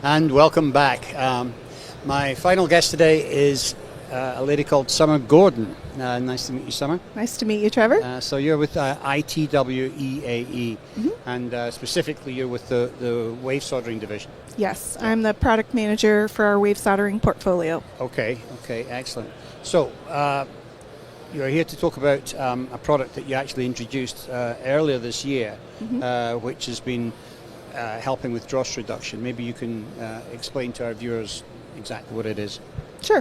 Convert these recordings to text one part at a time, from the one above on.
And welcome back. My final guest today is a lady called Summer Gordon. Nice to meet you, Summer. Nice to meet you, Trevor. So you're with ITW EAE, and specifically you're with the wave soldering division. Yes, I'm the product manager for our wave soldering portfolio. Okay, excellent. So you're here to talk about a product that you actually introduced earlier this year, which has been helping with dross reduction. Maybe you can explain to our viewers exactly what it is. Sure.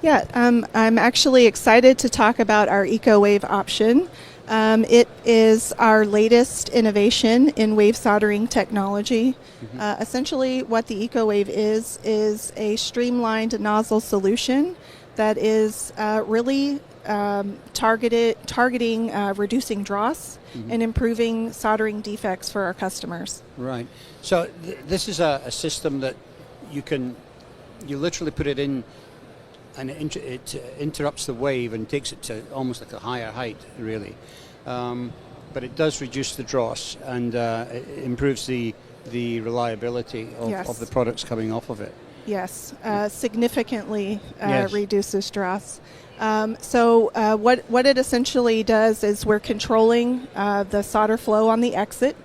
Yeah, I'm actually excited to talk about our EcoWave option. It is our latest innovation in wave soldering technology. Essentially, what the EcoWave is a streamlined nozzle solution that is really targeting reducing dross and improving soldering defects for our customers. Right. So this is a system that you literally put it in, and it interrupts the wave and takes it to almost like a higher height, really. But it does reduce the dross, and it improves the reliability of the products coming off of it. Yes, significantly reduces dross. So what it essentially does is we're controlling the solder flow on the exit,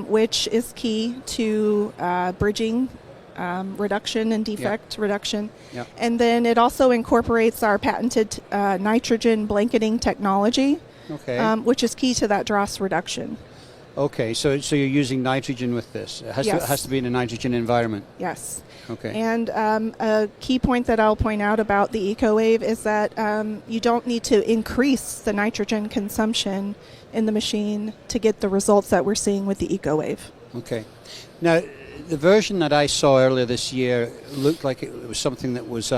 which is key to bridging reduction and defect reduction. Yep. And then it also incorporates our patented nitrogen blanketing technology, which is key to that dross reduction. Okay, so you're using nitrogen with this. It has to be in a nitrogen environment. Yes. Okay. And a key point that I'll point out about the EcoWave is that you don't need to increase the nitrogen consumption in the machine to get the results that we're seeing with the EcoWave. Okay. Now, the version that I saw earlier this year looked like it was something that was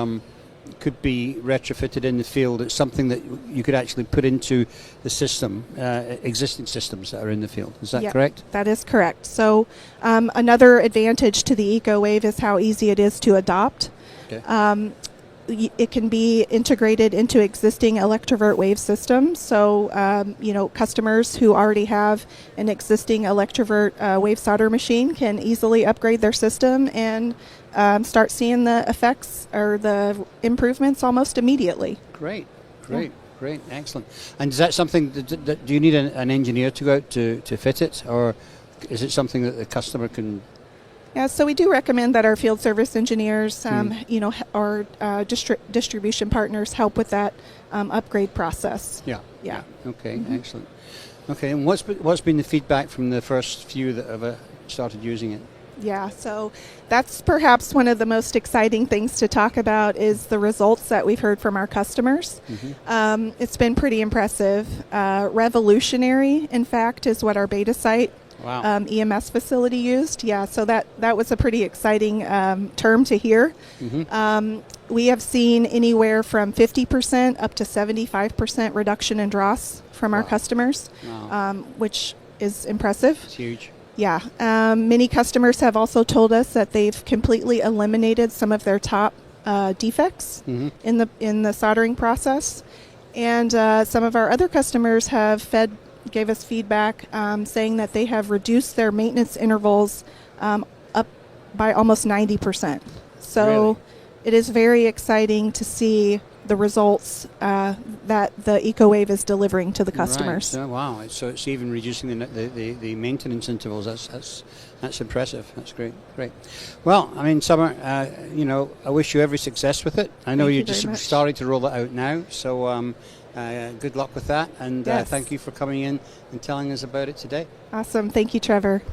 could be retrofitted in the field. It's something that you could actually put into the system, existing systems that are in the field. Is that correct? That is correct. So another advantage to the EcoWave is how easy it is to adopt. Okay. It can be integrated into existing electrovert wave systems. So, customers who already have an existing electrovert wave solder machine can easily upgrade their system and start seeing the effects or the improvements almost immediately. Great, excellent. And is that something that do you need an engineer to go out to fit it, or is it something that the customer can? Yeah, so we do recommend that our field service engineers, or distribution partners help with that upgrade process. Yeah. Okay, excellent. Okay, and what's been the feedback from the first few that have started using it? Yeah, so that's perhaps one of the most exciting things to talk about is the results that we've heard from our customers. It's been pretty impressive. Revolutionary, in fact, is what our beta site EMS facility used. Yeah, so that was a pretty exciting term to hear. We have seen anywhere from 50% up to 75% reduction in dross from our customers, which is impressive. It's huge. Yeah. Many customers have also told us that they've completely eliminated some of their top defects in the soldering process. And some of our other customers gave us feedback saying that they have reduced their maintenance intervals up by almost 90%. So it is very exciting to see the results that the EcoWave is delivering to the customers. Right. Wow! So it's even reducing the maintenance intervals. That's impressive. That's great. Well, I mean, Summer, I wish you every success with it. I know you're just starting to roll it out now. So good luck with that, and thank you for coming in and telling us about it today. Awesome. Thank you, Trevor.